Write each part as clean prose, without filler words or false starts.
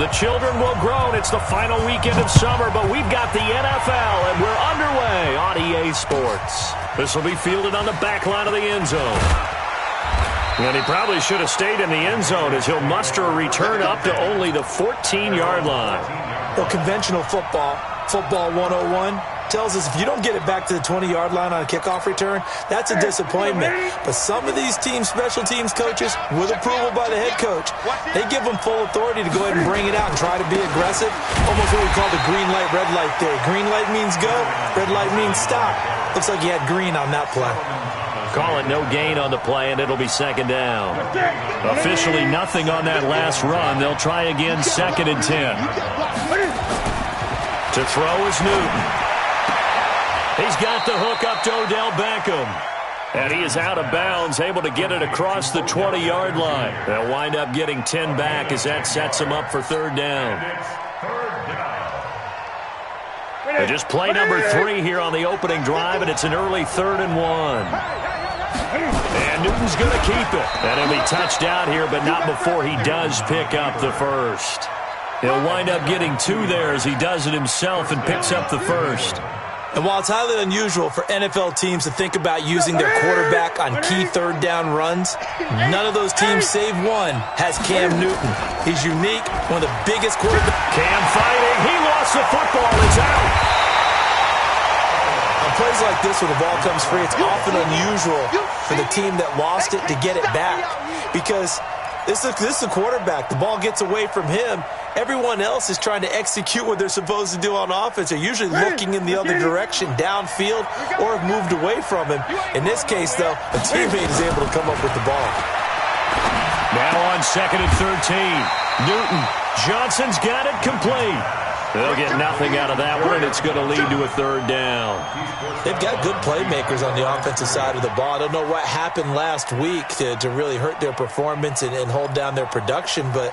The children will groan. It's the final weekend of summer, but we've got the NFL, and we're underway on EA Sports. This will be fielded on the back line of the end zone. And he probably should have stayed in the end zone as he'll muster a return up to only the 14-yard line. Well, conventional football 101, tells us if you don't get it back to the 20-yard line on a kickoff return, that's a disappointment. But some of these teams, special teams coaches, with approval by the head coach, they give them full authority to go ahead and bring it out and try to be aggressive. Almost what we call the green light, red light theory. Green light means go, red light means stop. Looks like he had green on that play. Call it no gain on the play, and it'll be second down. Officially nothing on that last run. They'll try again, second and 10. To throw is Newton. He's got the hook up to Odell Beckham. And he is out of bounds, able to get it across the 20-yard line. They'll wind up getting 10 back as that sets him up for third down. They just play number 3 here on the opening drive, and it's an early 3rd and 1. And Newton's going to keep it. And he'll be touched out here, but not before he does pick up the first. He'll wind up getting 2 there as he does it himself and picks up the first. And while it's highly unusual for NFL teams to think about using their quarterback on key third down runs, none of those teams save one has Cam Newton. He's unique, one of the biggest quarterbacks. Cam fighting. He lost the football. It's out. On plays like this where the ball comes free, it's often unusual for the team that lost it to get it back because this is a quarterback. The ball gets away from him. Everyone else is trying to execute what they're supposed to do on offense. They're usually looking in the other direction, downfield, or have moved away from him. In this case, though, a teammate is able to come up with the ball. Now on second and 13. Newton. Johnson's got it complete. They'll get nothing out of that one, and it's going to lead to a third down. They've got good playmakers on the offensive side of the ball. I don't know what happened last week to really hurt their performance and hold down their production, but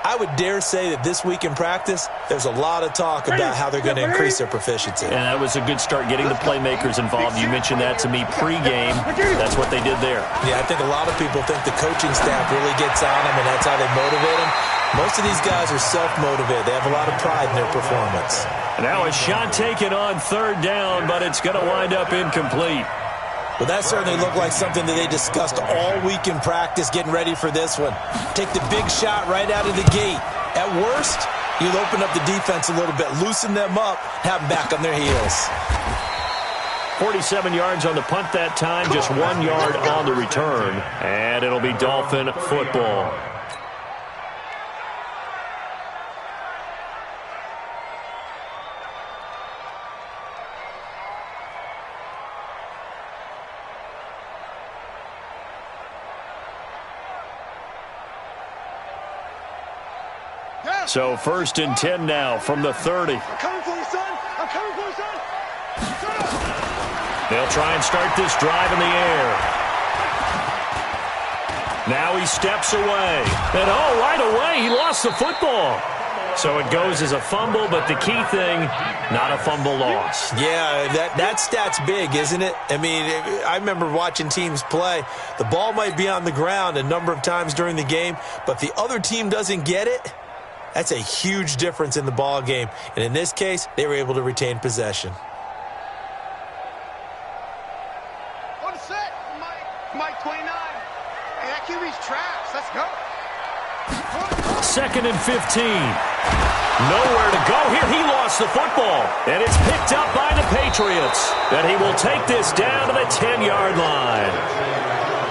I would dare say that this week in practice, there's a lot of talk about how they're going to increase their proficiency. And that was a good start getting the playmakers involved. You mentioned that to me pregame. That's what they did there. Yeah, I think a lot of people think the coaching staff really gets on them, and that's how they motivate them. Most of these guys are self-motivated. They have a lot of pride in their performance. Now a shot taken on third down, but it's going to wind up incomplete. Well, that certainly looked like something that they discussed all week in practice, getting ready for this one. Take the big shot right out of the gate. At worst, you'll open up the defense a little bit, loosen them up, have them back on their heels. 47 yards on the punt that time, just 1 yard on the return. And it'll be Dolphin football. So first and 10 now from the 30. I'm coming for you, son. I'm coming for you, son. They'll try and start this drive in the air. Now he steps away. And right away, he lost the football. So it goes as a fumble, but the key thing, not a fumble loss. Yeah, that stat's big, isn't it? I mean, I remember watching teams play. The ball might be on the ground a number of times during the game, but if the other team doesn't get it, that's a huge difference in the ball game. And in this case, they were able to retain possession. On set, Mike 29. Hey, that QB's trash. Let's go. Second and 15. Nowhere to go here. He lost the football. And it's picked up by the Patriots. And he will take this down to the 10-yard line.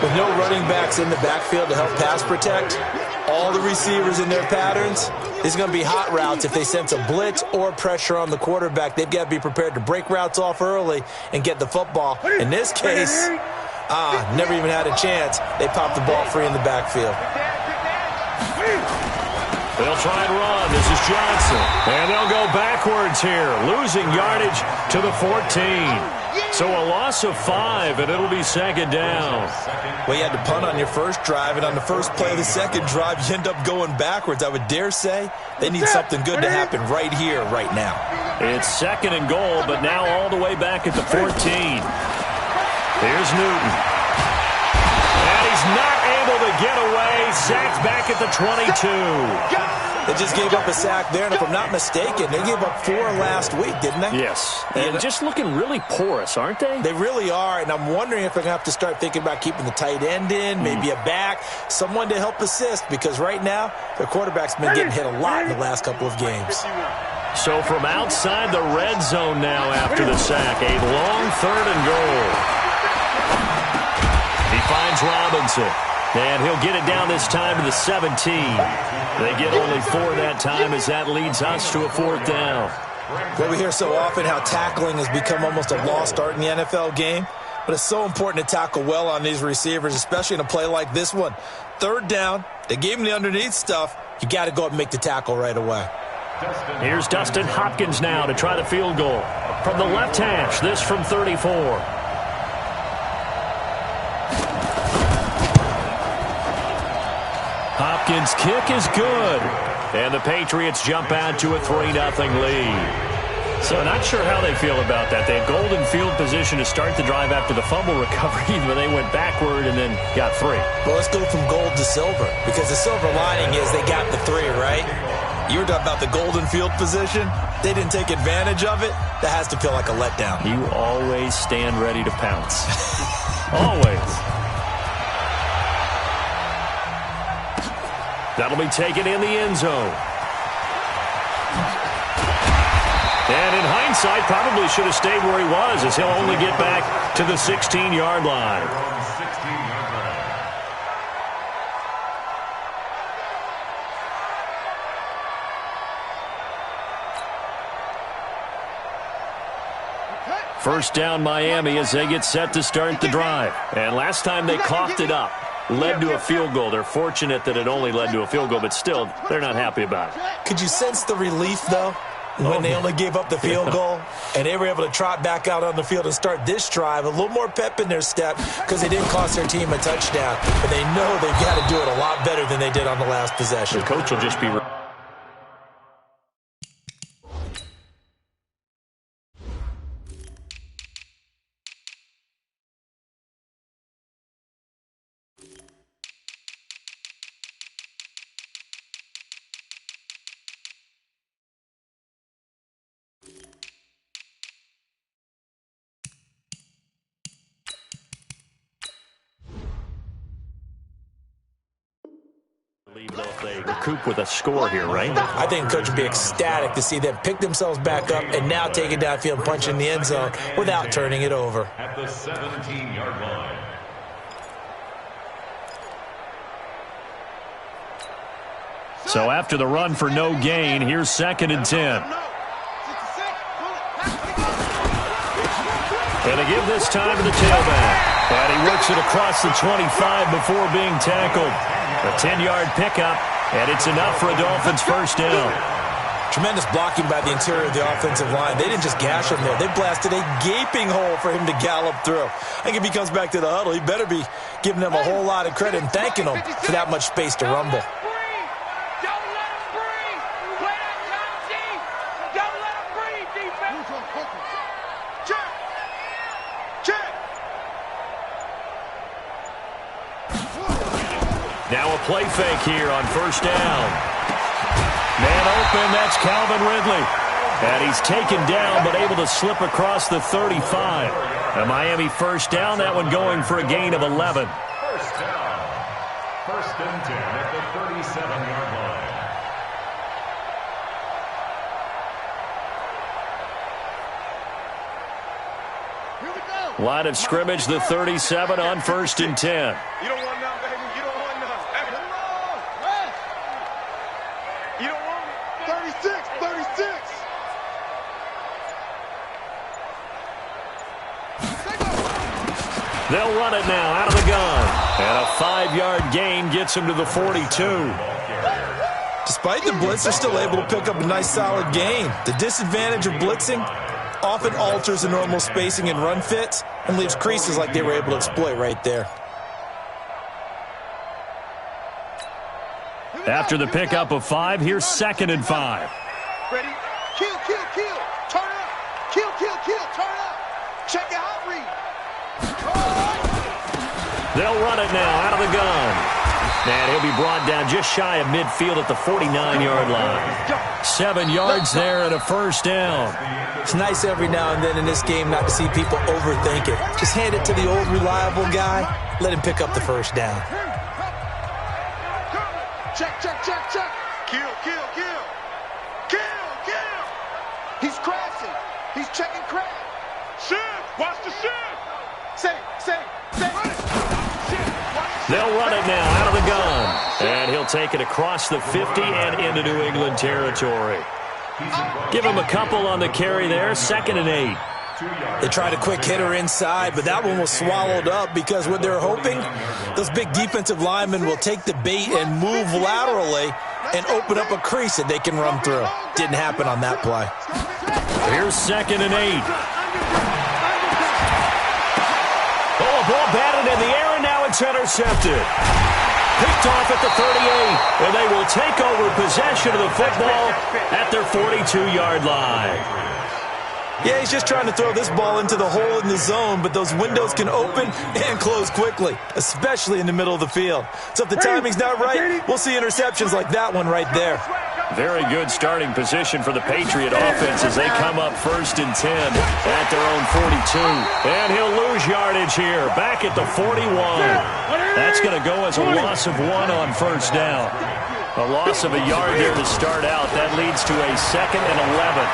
With no running backs in the backfield to help pass protect, all the receivers in their patterns, it's going to be hot routes if they sense a blitz or pressure on the quarterback. They've got to be prepared to break routes off early and get the football. In this case, never even had a chance. They popped the ball free in the backfield. They'll try and run. This is Johnson. And they'll go backwards here, losing yardage to the 14. So a loss of 5, and it'll be second down. Well, you had to punt on your first drive, and on the first play of the second drive, you end up going backwards. I would dare say they need something good to happen right here, right now. It's second and goal, but now all the way back at the 14. Here's Newton. And he's not able to get away. Sacked back at the 22. The just gave up a sack there, and if I'm not mistaken, they gave up 4 last week, didn't they? Yes, and just looking really porous, aren't they? They really are, and I'm wondering if they're going to have to start thinking about keeping the tight end in, maybe a back, someone to help assist, because right now, their quarterback's been getting hit a lot in the last couple of games. So from outside the red zone now after the sack, a long 3rd and goal. He finds Robinson, and he'll get it down this time to the 17. They get only 4 that time as that leads us to a 4th down. Well, we hear so often how tackling has become almost a lost art in the NFL game, but it's so important to tackle well on these receivers, especially in a play like this one. 3rd down, they gave him the underneath stuff. You got to go up and make the tackle right away. Here's Dustin Hopkins now to try the field goal. From the left hash, this from 34. Hopkins' kick is good. And the Patriots jump out to a 3-0 lead. So not sure how they feel about that. They had golden field position to start the drive after the fumble recovery, but they went backward and then got 3. Well, let's go from gold to silver, because the silver lining is they got the 3, right? You were talking about the golden field position. They didn't take advantage of it. That has to feel like a letdown. You always stand ready to pounce. Always. That'll be taken in the end zone. And in hindsight, probably should have stayed where he was, as he'll only get back to the 16-yard line. First down Miami as they get set to start the drive. And last time they coughed it up, led to a field goal. They're fortunate that it only led to a field goal, but still, they're not happy about it. Could you sense the relief, though, when they only gave up the field goal and they were able to trot back out on the field and start this drive? A little more pep in their step because they didn't cost their team a touchdown, but they know they've got to do it a lot better than they did on the last possession. The coach will just be... They recoup with a score here, right? I think coach would be ecstatic to see them pick themselves back up and now take it downfield and punch in the end zone without turning it over. At the 17-yard line. So after the run for no gain, here's 2nd and 10. And they give this time to the tailback. And he works it across the 25 before being tackled. A 10-yard pickup, and it's enough for a Dolphins first down. Tremendous blocking by the interior of the offensive line. They didn't just gash him there. They blasted a gaping hole for him to gallop through. I think if he comes back to the huddle, he better be giving them a whole lot of credit and thanking them for that much space to rumble. Now a play fake here on first down. Man open, that's Calvin Ridley. And he's taken down but able to slip across the 35. A Miami first down, that one going for a gain of 11. First down. 1st and 10 at the 37-yard line. Line of scrimmage, the 37 on 1st and 10. You don't want none, baby. You don't want none. You don't want it. 36, 36. They'll run it now out of the gun. And a 5-yard gain gets him to the 42. Despite the blitz, they're still able to pick up a nice solid gain. The disadvantage of blitzing often alters the normal spacing and run fits and leaves creases like they were able to exploit right there. After the pickup of 5, here's 2nd and 5. Ready? Kill, kill, kill. Turn up. Kill, kill, kill. Turn up. Check it out, read. They'll run it now out of the gun. And he'll be brought down just shy of midfield at the 49-yard line. 7 yards there and a first down. It's nice every now and then in this game not to see people overthink it. Just hand it to the old reliable guy. Let him pick up the first down. Check, check, check, check. Kill, kill, kill. Kill, kill. He's crashing. He's checking crash. Shift. Watch the shift. Say. They'll run it now out of the gun. And he'll take it across the 50 and into New England territory. Give him a couple on the carry there. 2nd and 8. They tried a quick hitter inside, but that one was swallowed up because what they're hoping, those big defensive linemen will take the bait and move laterally and open up a crease that they can run through. Didn't happen on that play. Here's 2nd and 8. Oh, a ball batted in the air, and now it's intercepted. Picked off at the 38, and they will take over possession of the football at their 42-yard line. Yeah, he's just trying to throw this ball into the hole in the zone, but those windows can open and close quickly, especially in the middle of the field. So if the timing's not right, we'll see interceptions like that one right there. Very good starting position for the Patriot offense as they come up 1st and 10 at their own 42. And he'll lose yardage here, back at the 41. That's going to go as a loss of 1 on first down. A loss of a yard there to start out. That leads to a 2nd and 11.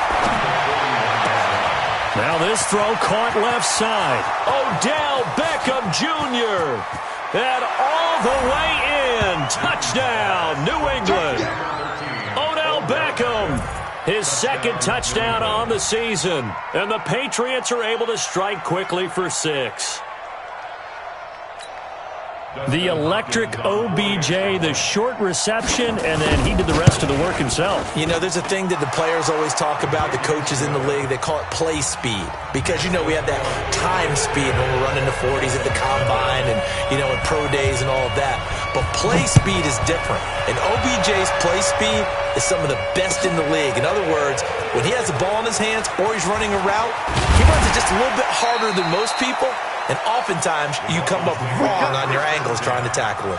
Now this throw caught left side. Odell Beckham Jr. And all the way in. Touchdown, New England. Odell Beckham, his 2nd touchdown on the season. And the Patriots are able to strike quickly for 6. The electric OBJ, the short reception, and then he did the rest of the work himself. You know, there's a thing that the players always talk about, the coaches in the league, they call it play speed. Because, you know, we have that time speed when we're running the 40s at the combine and, you know, at pro days and all of that. But play speed is different. And OBJ's play speed is some of the best in the league. In other words, when he has the ball in his hands or he's running a route, he runs it just a little bit harder than most people. And oftentimes, you come up wrong on your angles trying to tackle him.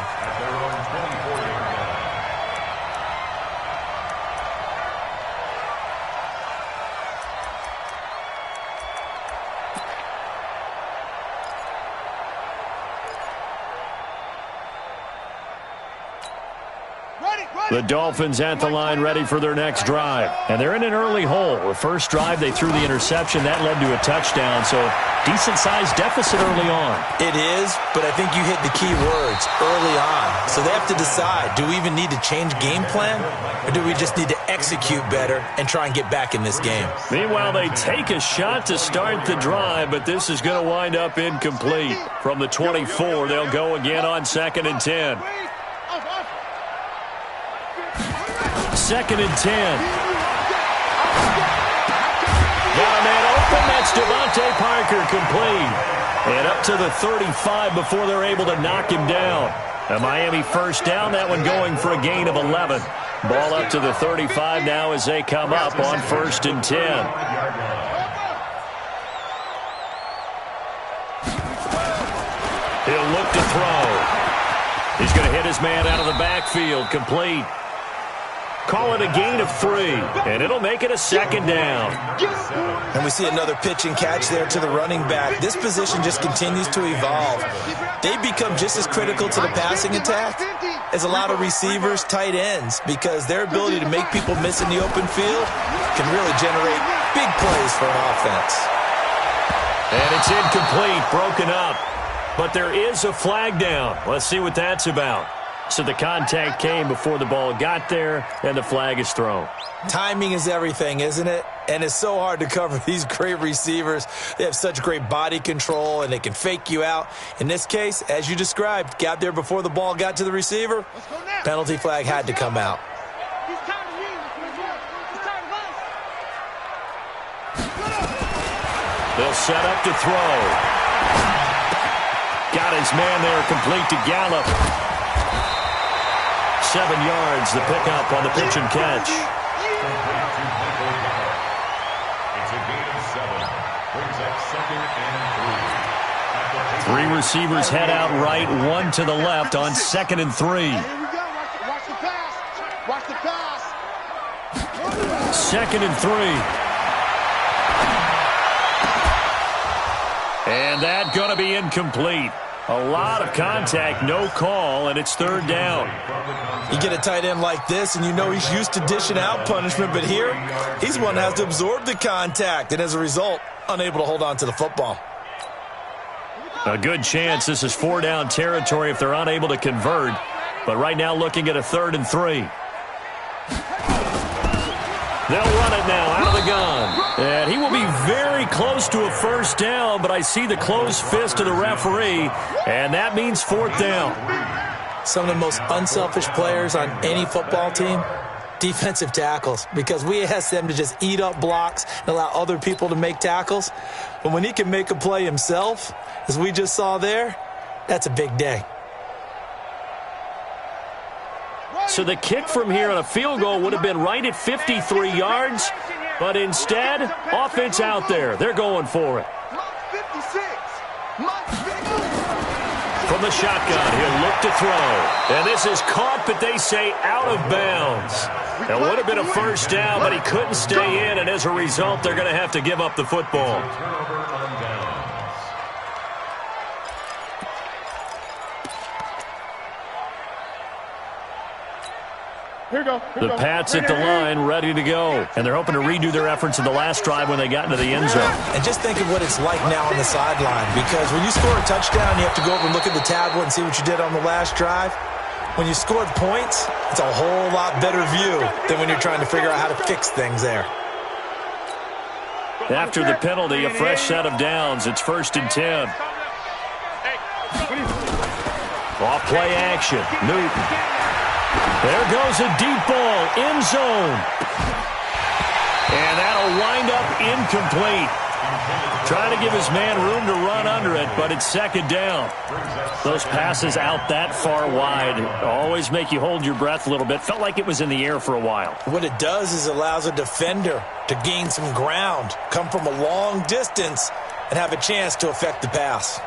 The Dolphins at the line ready for their next drive. And they're in an early hole. The first drive, they threw the interception. That led to a touchdown, so decent-sized deficit early on. It is, but I think you hit the key words, early on. So they have to decide, do we even need to change game plan, or do we just need to execute better and try and get back in this game? Meanwhile, they take a shot to start the drive, but this is going to wind up incomplete. From the 24, they'll go again on 2nd and 10. 2nd and 10. Got a man open. That's Devontae Parker complete. And up to the 35 before they're able to knock him down. A Miami first down. That one going for a gain of 11. Ball up to the 35 now as they come up on 1st and 10. He'll look to throw. He's going to hit his man out of the backfield. Complete. Call it a gain of 3, and it'll make it a 2nd down. And we see another pitch and catch there to the running back. This position just continues to evolve. They become just as critical to the passing attack as a lot of receivers, tight ends, because their ability to make people miss in the open field can really generate big plays for an offense. And it's incomplete, broken up. But there is a flag down. Let's see what that's about. So the contact came before the ball got there, and the flag is thrown. Timing is everything, isn't it? And it's so hard to cover these great receivers. They have such great body control, and they can fake you out. In this case, as you described, got there before the ball got to the receiver. Penalty flag had to come out. They'll set up to throw. Got his man there, complete to Gallup. 7 yards, the pickup on the pitch and catch. It's a gain of 7. Brings up 2nd and 3. Three receivers head out right, one to the left on 2nd and 3. Here we go. Watch the pass. Watch the pass. 2nd and 3. And that's going to be incomplete. A lot of contact, no call, and it's 3rd down. You get a tight end like this, and you know he's used to dishing out punishment, but here, he's one that has to absorb the contact, and as a result, unable to hold on to the football. A good chance this is 4-down territory if they're unable to convert, but right now looking at a 3rd and 3. They'll run it now out of the gun. And he will be very close to a 1st down, but I see the closed fist of the referee, and that means 4th down. Some of the most unselfish players on any football team, defensive tackles, because we ask them to just eat up blocks and allow other people to make tackles. But when he can make a play himself, as we just saw there, that's a big day. So the kick from here on a field goal would have been right at 53 yards, but instead, offense out there. They're going for it. From the shotgun, he'll look to throw. And this is caught, but they say out of bounds. It would have been a 1st down, but he couldn't stay in, and as a result, they're going to have to give up the football. The Pats at the line, ready to go. And they're hoping to redo their efforts in the last drive when they got into the end zone. And just think of what it's like now on the sideline, because when you score a touchdown, you have to go over and look at the tablet and see what you did on the last drive. When you scored points, it's a whole lot better view than when you're trying to figure out how to fix things there. After the penalty, a fresh set of downs. It's 1st and 10. Off play action. Newton. There goes a deep ball, end zone. And that'll wind up incomplete. Trying to give his man room to run under it, but it's 2nd down. Those passes out that far wide always make you hold your breath a little bit. Felt like it was in the air for a while. What it does is it allows a defender to gain some ground, come from a long distance, and have a chance to affect the pass.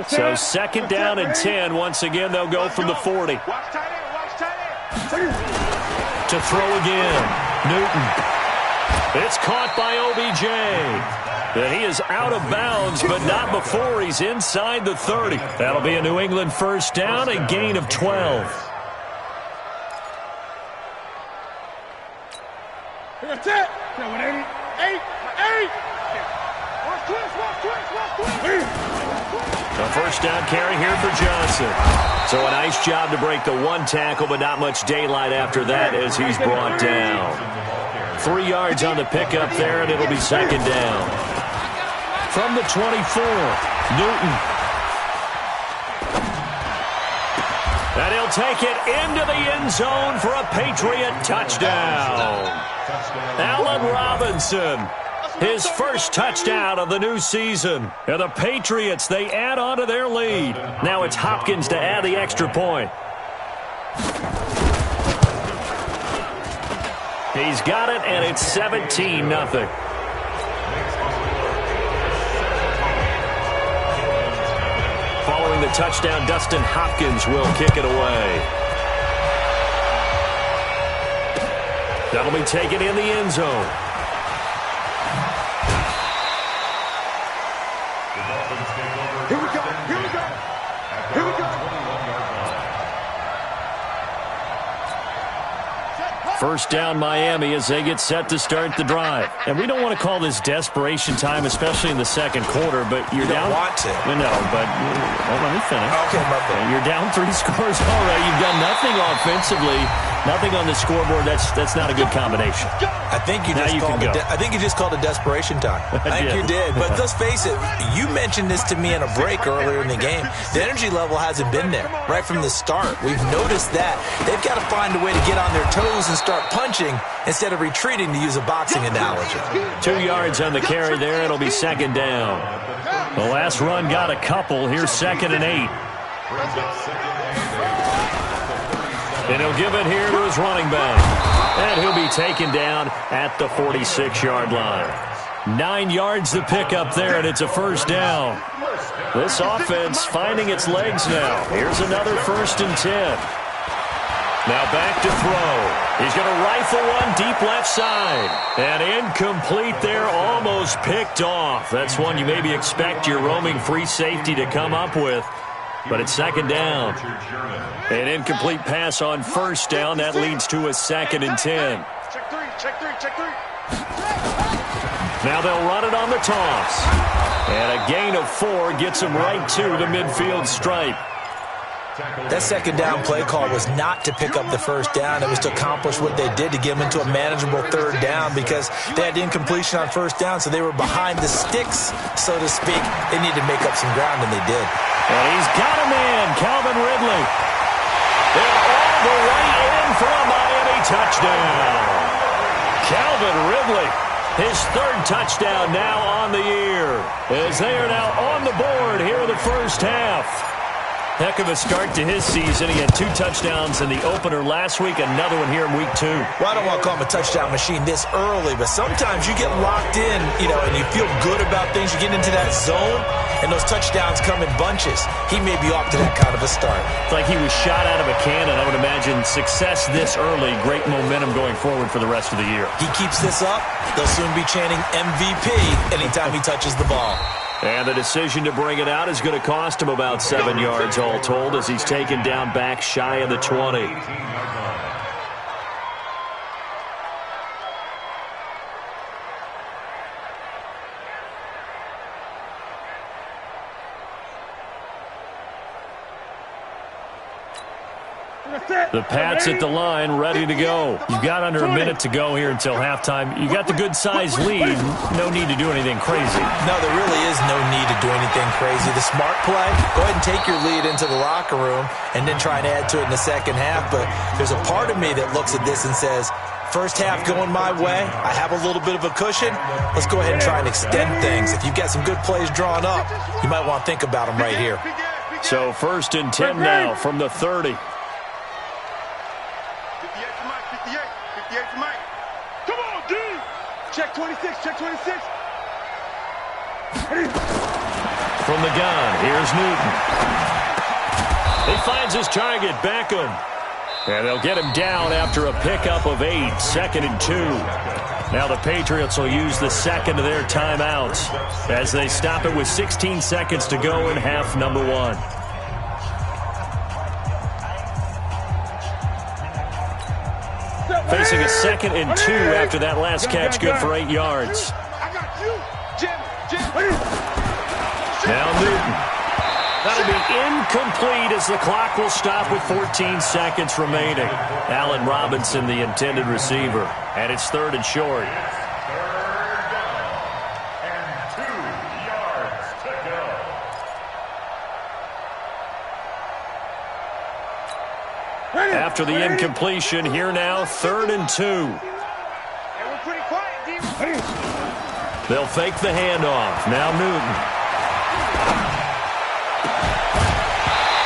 So 2nd down and 10. Once again, they'll go from the 40. To throw again. Newton. It's caught by OBJ. And he is out of bounds, but not before he's inside the 30. That'll be a New England 1st down, a gain of 12. That's it. 8. A 1st down carry here for Johnson. So a nice job to break the 1 tackle, but not much daylight after that as he's brought down. 3 yards on the pickup there, and it'll be 2nd down. From the 24, Newton. And he'll take it into the end zone for a Patriot touchdown. Allen Robinson. His 1st touchdown of the new season. And the Patriots, they add on to their lead. Now it's Hopkins to add the extra point. He's got it, and it's 17-0. Following the touchdown, Dustin Hopkins will kick it away. That'll be taken in the end zone. Here we go. First down Miami as they get set to start the drive. And we don't want to call this desperation time, especially in the 2nd quarter, but you're down. You don't want to. No, but let me finish. Okay, Murphy. You're down 3 scores already. You've done nothing offensively, nothing on the scoreboard. That's not a good combination. I think you just called it desperation time. I think you did. But let's face it, you mentioned this to me in a break earlier in the game. The energy level hasn't been there right from the start. We've noticed that. They've got to find a way to get on their toes and start punching instead of retreating, to use a boxing analogy. 2 yards on the carry there. It'll be 2nd down. The last run got a couple. Here's 2nd and 8. And he'll give it here to his running back. And he'll be taken down at the 46-yard line. 9 yards to pick up there, and it's a first down. This offense finding its legs now. Here's another 1st and 10. Now back to throw. He's going to rifle one deep left side. And incomplete there, almost picked off. That's one you maybe expect your roaming free safety to come up with. But it's 2nd down. An incomplete pass on 1st down. That leads to a 2nd and 10. Check three, check three, check three. Now they'll run it on the toss. And a gain of 4 gets them right to the midfield stripe. That 2nd down play call was not to pick up the 1st down. It was to accomplish what they did, to get them into a manageable 3rd down, because they had incompletion on 1st down, so they were behind the sticks, so to speak. They needed to make up some ground, and they did. And he's got a man, Calvin Ridley. And all the way in for a Miami touchdown. Calvin Ridley, his 3rd touchdown now on the year, as they are now on the board here in the first half. Heck of a start to his season. He had 2 touchdowns in the opener last week, another one here in week 2. Well, I don't want to call him a touchdown machine this early, but sometimes you get locked in, and you feel good about things. You get into that zone, and those touchdowns come in bunches. He may be off to that kind of a start. It's like he was shot out of a cannon. I would imagine success this early, great momentum going forward for the rest of the year. He keeps this up, they'll soon be chanting MVP anytime he touches the ball. And the decision to bring it out is going to cost him about 7 yards all told, as he's taken down back shy of the 20. The Pats at the line, ready to go. You've got under a minute to go here until halftime. You got the good-sized lead. No need to do anything crazy. No, there really is no need to do anything crazy. The smart play, go ahead and take your lead into the locker room and then try and add to it in the second half. But there's a part of me that looks at this and says, first half going my way, I have a little bit of a cushion. Let's go ahead and try and extend things. If you've got some good plays drawn up, you might want to think about them right here. So 1st and 10 now from the 30. 58 for Mike. Come on, D. Check 26, check 26. From the gun, here's Newton. He finds his target, Beckham. And they'll get him down after a pickup of 8, 2nd and 2. Now the Patriots will use the 2nd of their timeouts as they stop it with 16 seconds to go in half number 1. Facing a 2nd and 2 after that last catch, good for 8 yards. Now Newton. That'll be incomplete as the clock will stop with 14 seconds remaining. Allen Robinson, the intended receiver. And it's 3rd and short. After the incompletion, here now, 3rd and 2. They'll fake the handoff. Now Newton.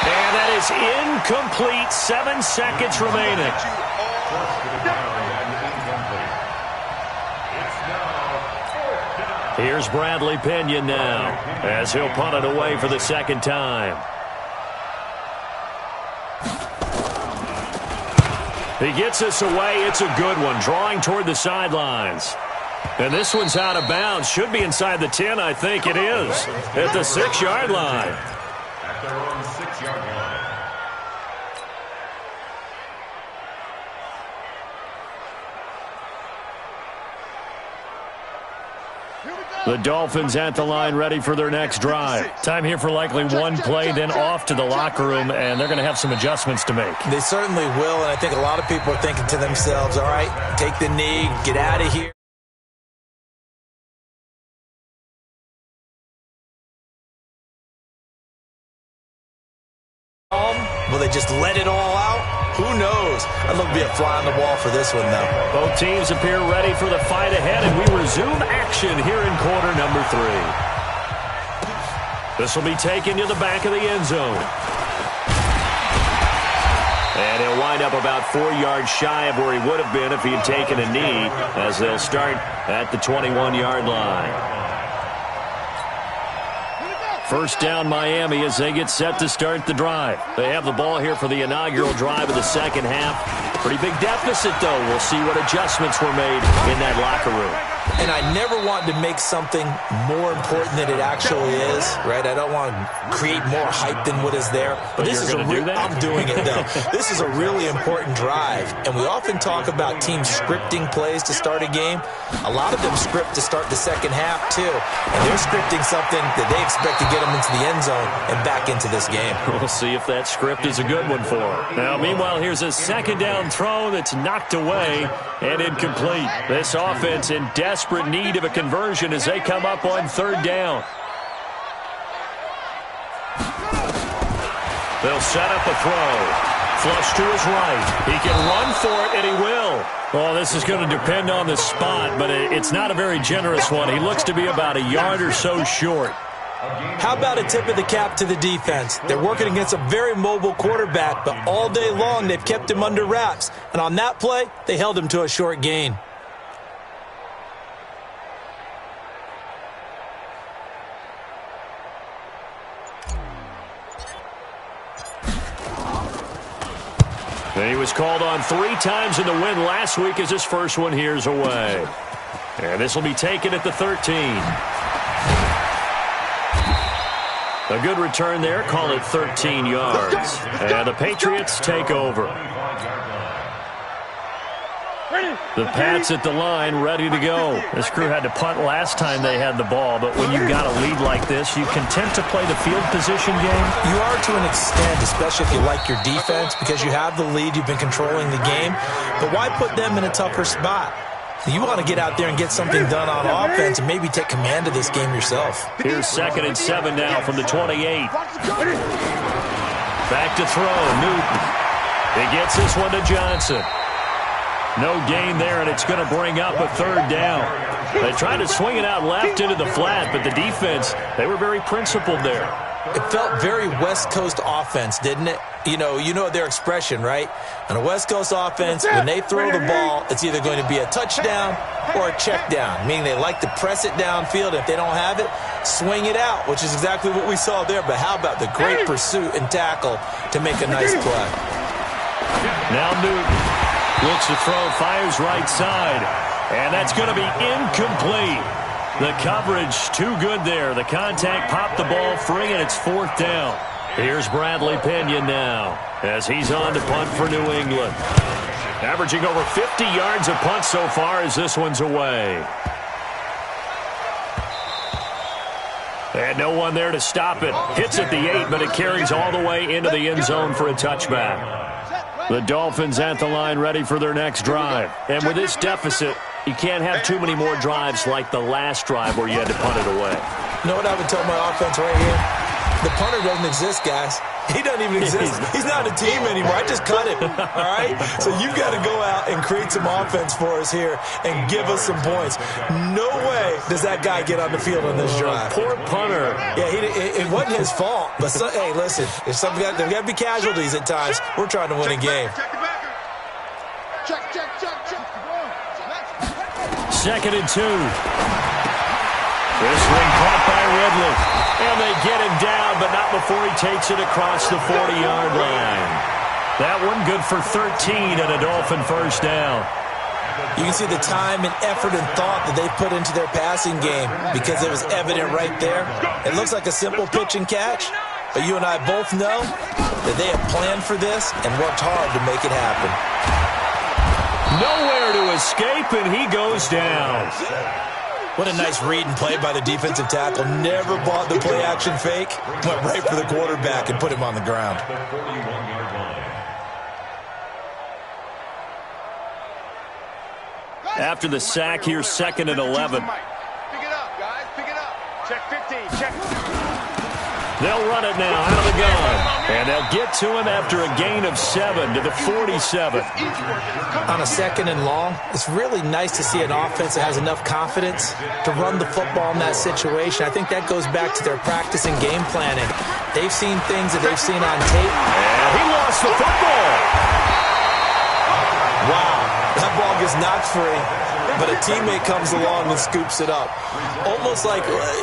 And that is incomplete. 7 seconds remaining. Here's Bradley Pinion now, as he'll punt it away for the 2nd time. He gets us away. It's a good one, drawing toward the sidelines. And this one's out of bounds. Should be inside the 10, I think it is. At the 6-yard line. At their own 6-yard line. The Dolphins at the line, ready for their next drive. Time here for likely one play, then off to the locker room, and they're going to have some adjustments to make. They certainly will, and I think a lot of people are thinking to themselves, all right, take the knee, get out of here. Will they just let it all out? Who knows? I'd love to be a fly on the wall for this one, though. Both teams appear ready for the fight ahead, and we resume action here in quarter number 3. This will be taken to the back of the end zone. And he'll wind up about 4 yards shy of where he would have been if he had taken a knee, as they'll start at the 21-yard line. First down, Miami, as they get set to start the drive. They have the ball here for the inaugural drive of the second half. Pretty big deficit, though. We'll see what adjustments were made in that locker room. And I never want to make something more important than it actually is, right? I don't want to create more hype than what is there. But this is I'm doing it, though. This is a really important drive. And we often talk about teams scripting plays to start a game. A lot of them script to start the second half, too. And they're scripting something that they expect to get them into the end zone and back into this game. We'll see if that script is a good one for them. Now, meanwhile, here's a second down throw that's knocked away and incomplete. This offense in desperate need of a conversion as they come up on third down. They'll set up a throw. Flush to his right. He can run for it, and he will. Well, this is going to depend on the spot, but it's not a very generous one. He looks to be about a yard or so short. How about a tip of the cap to the defense? They're working against a very mobile quarterback, but all day long they've kept him under wraps. And on that play, they held him to a short gain. And he was called on 3 times in the win last week as his first one here's away. And this will be taken at the 13. A good return there. Call it 13 yards. And the Patriots take over. The Pats at the line, ready to go. This crew had to punt last time they had the ball, but when you've got a lead like this, you content to play the field position game? You are to an extent, especially if you like your defense, because you have the lead, you've been controlling the game. But why put them in a tougher spot? You want to get out there and get something done on offense and maybe take command of this game yourself. Here's 2nd and 7 now from the 28. Back to throw, Newton. He gets this one to Johnson. No gain there, and it's going to bring up a third down. They tried to swing it out left into the flat, but the defense, they were very principled there. It felt very West Coast offense, didn't it? You know their expression, right? On a West Coast offense, when they throw the ball, it's either going to be a touchdown or a check down, meaning they like to press it downfield. If they don't have it, swing it out, which is exactly what we saw there. But how about the great pursuit and tackle to make a nice play? Now Newton looks to throw, fires right side, and that's going to be incomplete. The coverage too good there. The contact popped the ball free, and it's 4th down. Here's Bradley Pinion now as he's on to punt for New England. Averaging over 50 yards a punt so far as this one's away. And no one there to stop it. Hits at the 8, but it carries all the way into the end zone for a touchback. The Dolphins at the line ready for their next drive. And with this deficit, you can't have too many more drives like the last drive where you had to punt it away. You know what I would tell my offense right here? The punter doesn't exist, guys. He doesn't even exist. He's not a team anymore. I just cut him, all right? So you've got to go out and create some offense for us here and give us some points. No way does that guy get on the field on this drive. Poor punter. Yeah, it wasn't his fault. But, hey, listen, there's got to be casualties at times. We're trying to win a game. Check. 2nd and 2. This one caught by Ridley. And they get him down, but not before he takes it across the 40-yard line. That one good for 13 and a Dolphin first down. You can see the time and effort and thought that they put into their passing game because it was evident right there. It looks like a simple pitch and catch, but you and I both know that they have planned for this and worked hard to make it happen. Nowhere to escape, and he goes down. What a nice read and play by the defensive tackle. Never bought the play-action fake. Went right for the quarterback and put him on the ground. After the sack, here's 2nd and 11. Pick it up, guys. Pick it up. Check 15. Check. They'll run it now out of the gun. And they'll get to him after a gain of 7 to the 47. On a 2nd and long, it's really nice to see an offense that has enough confidence to run the football in that situation. I think that goes back to their practice and game planning. They've seen things that they've seen on tape. And he lost the football. Wow, that ball gets knocked free, but a teammate comes along and scoops it up.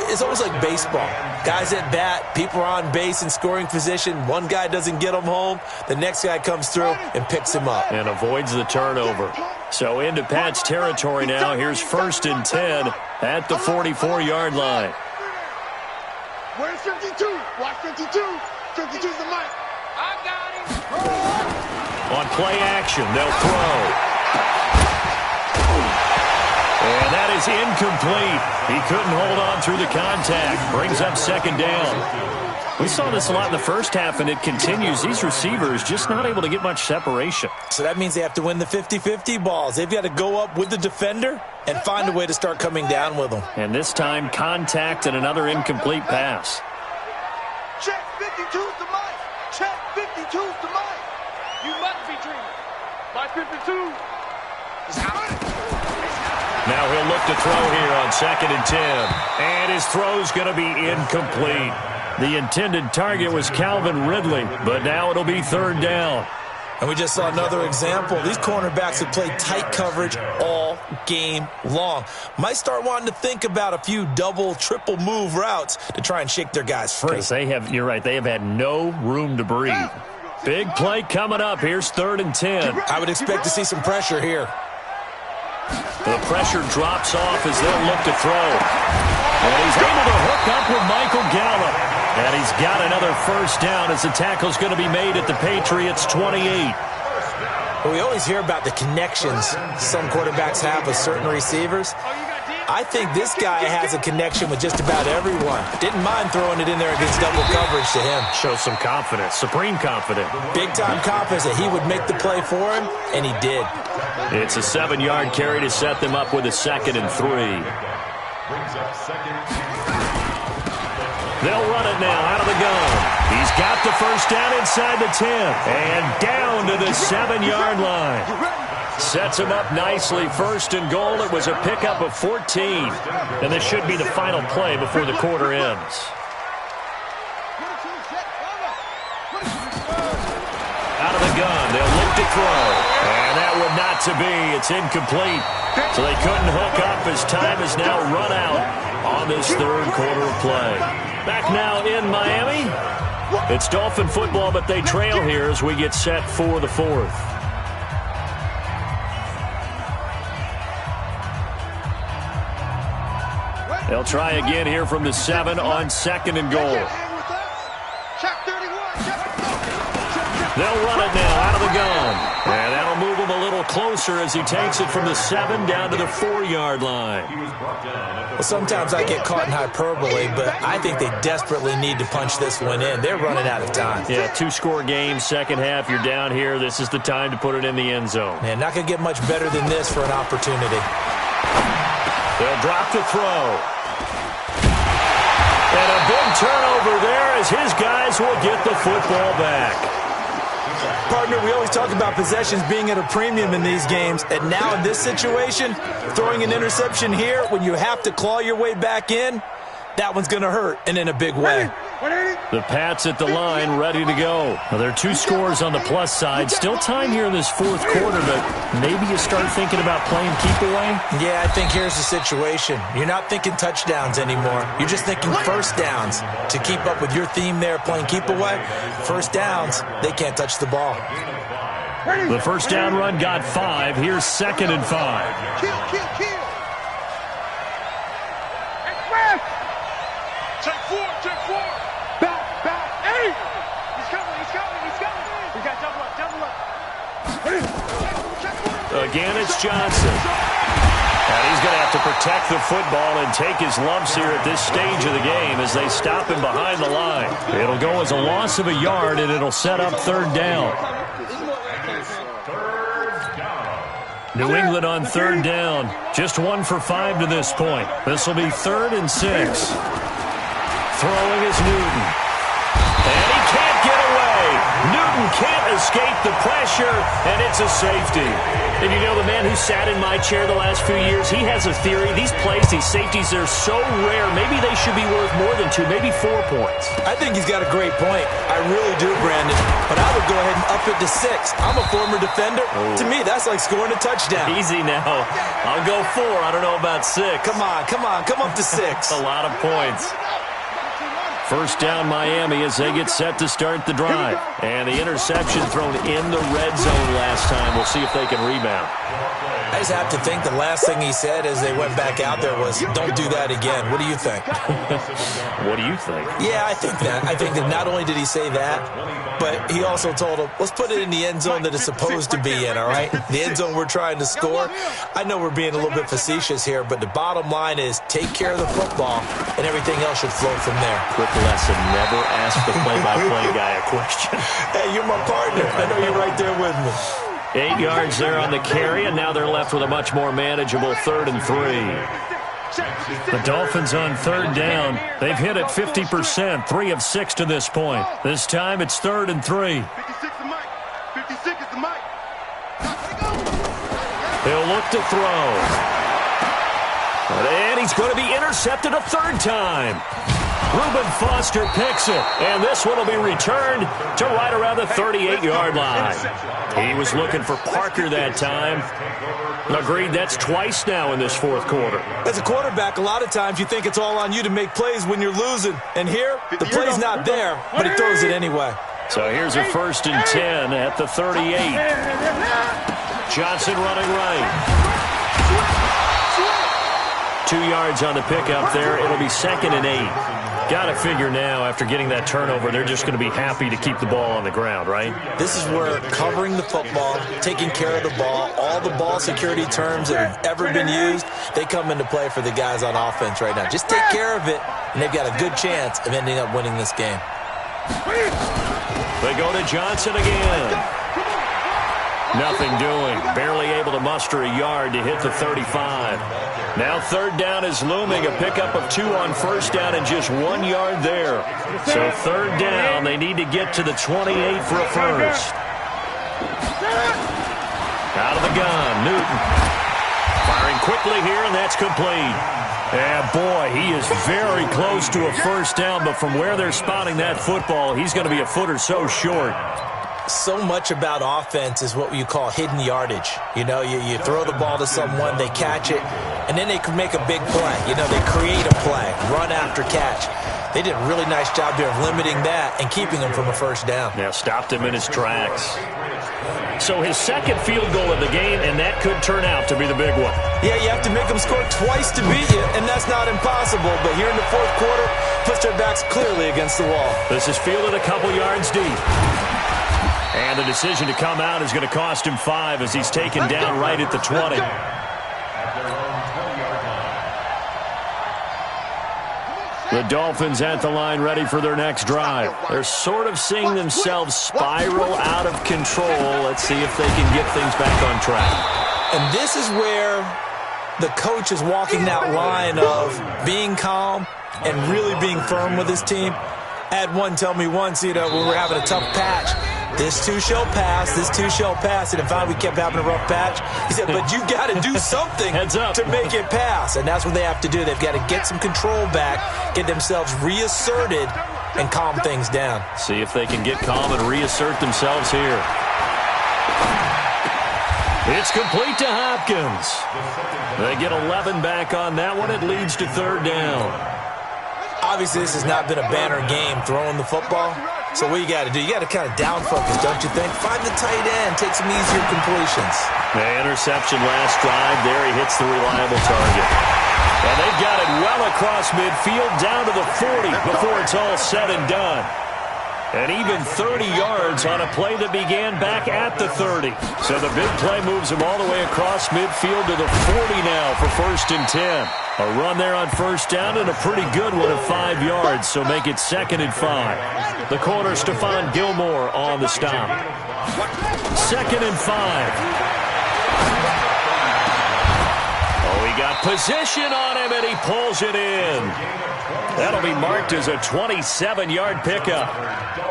It's almost like baseball. Guys at bat, people are on base in scoring position. One guy doesn't get them home. The next guy comes through and picks him up. And avoids the turnover. So into Pat's territory now. Here's 1st and 10 at the 44-yard line. Where's 52? Watch 52. 52's the mic. I got him. On play action, they'll throw. And that is incomplete. He couldn't hold on through the contact. Brings up 2nd down. We saw this a lot in the first half, and it continues. These receivers just not able to get much separation. So that means they have to win the 50-50 balls. They've got to go up with the defender and find a way to start coming down with them. And this time, contact and another incomplete pass. Check 52's the mic. Check 52's the mic. You must be dreaming. My 52 is out. Now he'll look to throw here on 2nd and 10. And his throw's going to be incomplete. The intended target was Calvin Ridley, but now it'll be 3rd down. And we just saw another example. These cornerbacks have played tight coverage all game long. Might start wanting to think about a few double, triple move routes to try and shake their guys free. You're right, they have had no room to breathe. Big play coming up. Here's 3rd and 10. I would expect to see some pressure here. The pressure drops off as they'll look to throw. And he's able to hook up with Michael Gallup. And he's got another 1st down as the tackle's going to be made at the Patriots' 28. Well, we always hear about the connections some quarterbacks have with certain receivers. I think this guy has a connection with just about everyone. Didn't mind throwing it in there against double coverage to him. Shows some confidence, supreme confidence. Big-time confidence that he would make the play for him, and he did. It's a 7-yard carry to set them up with a 2nd and 3. They'll run it now out of the gun. He's got the 1st down inside the 10. And down to the 7-yard line. Sets him up nicely. 1st and goal. It was a pickup of 14. And this should be the final play before the quarter ends. Out of the gun. They'll look to throw. And that would not to be. It's incomplete. So they couldn't hook up as time is now run out on this 3rd quarter of play. Back now in Miami. It's Dolphin football, but they trail here as we get set for the 4th. They'll try again here from the 7 on 2nd and goal. They'll run it now out of the gun. And that'll move him a little closer as he takes it from the 7 down to the 4-yard line. Well, sometimes I get caught in hyperbole, but I think they desperately need to punch this one in. They're running out of time. Yeah, 2-score game, 2nd half, you're down here. This is the time to put it in the end zone. Man, not going to get much better than this for an opportunity. They'll drop the throw. And a big turnover there as his guys will get the football back. Partner, we always talk about possessions being at a premium in these games, and now in this situation, throwing an interception here when you have to claw your way back in, that one's going to hurt, and in a big way. The Pats at the line, ready to go. Well, there are 2 scores on the plus side. Still time here in this 4th quarter, but maybe you start thinking about playing keep away? Yeah, I think here's the situation. You're not thinking touchdowns anymore. You're just thinking 1st downs. To keep up with your theme there, playing keep away, 1st downs, they can't touch the ball. The 1st down run got 5. Here's 2nd and 5. Kill. Check 4. Back. Hey! He's coming. We got double up. Again, it's Johnson. And he's going to have to protect the football and take his lumps here at this stage of the game as they stop him behind the line. It'll go as a loss of a yard, and it'll set up 3rd down. New England on 3rd down. Just 1 for 5 to this point. This will be 3rd and 6. Throwing is Newton. Newton can't escape the pressure, and it's a safety. And you know, the man who sat in my chair the last few years, he has a theory. These plays, these safeties, they're so rare. Maybe they should be worth more than 2, maybe 4 points. I think he's got a great point. I really do, Brandon. But I would go ahead and up it to 6. I'm a former defender. To me, that's like scoring a touchdown. Easy now. I'll go 4. I don't know about 6. Come on. Come up to 6. A lot of points. First down, Miami, as they get set to start the drive. And the interception thrown in the red zone last time. We'll see if they can rebound. I just have to think the last thing he said as they went back out there was, don't do that again. What do you think? What do you think? Yeah, I think that. I think that not only did he say that, but he also told him, let's put it in the end zone that it's supposed to be in, all right? The end zone we're trying to score. I know we're being a little bit facetious here, but the bottom line is take care of the football, and everything else should flow from there. Quick lesson, never ask the play-by-play guy a question. Hey, you're my partner. I know you're right there with me. 8 yards there on the carry, and now they're left with a much more manageable 3rd and 3. The Dolphins on 3rd down. They've hit it 50%, 3 of 6 to this point. This time it's 3rd and 3. 56 is Mike. 56 is the Mike. He'll look to throw. And he's going to be intercepted a 3rd time. Reuben Foster picks it, and this one will be returned to right around the 38-yard line. He was looking for Parker that time. Agreed, that's twice now in this 4th quarter. As a quarterback, a lot of times you think it's all on you to make plays when you're losing. And here, the play's not there, but he throws it anyway. So here's a 1st and 10 at the 38. Johnson running right. 2 yards on the pickup there. It'll be 2nd and 8. Got to figure now, after getting that turnover, they're just going to be happy to keep the ball on the ground, right? This is where covering the football, taking care of the ball, all the ball security terms that have ever been used, they come into play for the guys on offense right now. Just take care of it, and they've got a good chance of ending up winning this game. They go to Johnson again. Nothing doing. Barely able to muster a yard to hit the 35. Now 3rd down is looming. A pickup of 2 on 1st down and just 1 yard there. So 3rd down, they need to get to the 28 for a 1st. Out of the gun, Newton. Firing quickly here, and that's complete. And boy, he is very close to a 1st down, but from where they're spotting that football, he's going to be a foot or so short. So much about offense is what you call hidden yardage. You know, you throw the ball to someone, they catch it, and then they can make a big play. You know, they create a play, run after catch. They did a really nice job there of limiting that and keeping him from a 1st down. Yeah, stopped him in his tracks. So his 2nd field goal of the game, and that could turn out to be the big one. Yeah, you have to make them score twice to beat you, and that's not impossible. But here in the 4th quarter, puts their backs clearly against the wall. This is fielded a couple yards deep. And the decision to come out is going to cost him 5 as he's taken down right at the 20. The Dolphins at the line ready for their next drive. They're sort of seeing themselves spiral out of control. Let's see if they can get things back on track. And this is where the coach is walking that line of being calm and really being firm with his team. I had one tell me once, you know, when we were having a tough patch, this too shall pass, this too shall pass. And finally we kept having a rough patch. He said, but you got to do something to make it pass. And that's what they have to do. They've got to get some control back, get themselves reasserted, and calm things down. See if they can get calm and reassert themselves here. It's complete to Hopkins. They get 11 back on that one. It leads to 3rd down. Obviously, this has not been a banner game throwing the football. So what you got to do, you got to kind of down focus, don't you think? Find the tight end, take some easier completions. The interception last drive there. He hits the reliable target. And they've got it well across midfield down to the 40 before it's all said and done. And even 30 yards on a play that began back at the 30. So the big play moves him all the way across midfield to the 40 now for 1st and 10. A run there on 1st down and a pretty good one of 5 yards, so make it 2nd and 5. The corner, Stephon Gilmore on the stop. 2nd and 5. Oh, he got position on him, and he pulls it in. That'll be marked as a 27-yard pickup.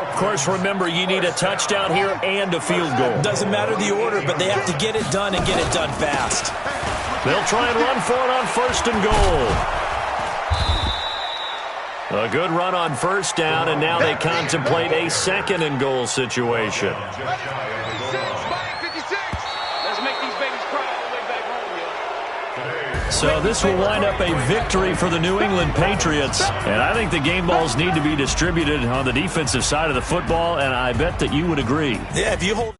Of course, remember, you need a touchdown here and a field goal. Doesn't matter the order, but they have to get it done and get it done fast. They'll try and run for it on 1st and goal. A good run on 1st down, and now they contemplate a 2nd and goal situation. So this will wind up a victory for the New England Patriots. And I think the game balls need to be distributed on the defensive side of the football, and I bet that you would agree. Yeah, if you hold...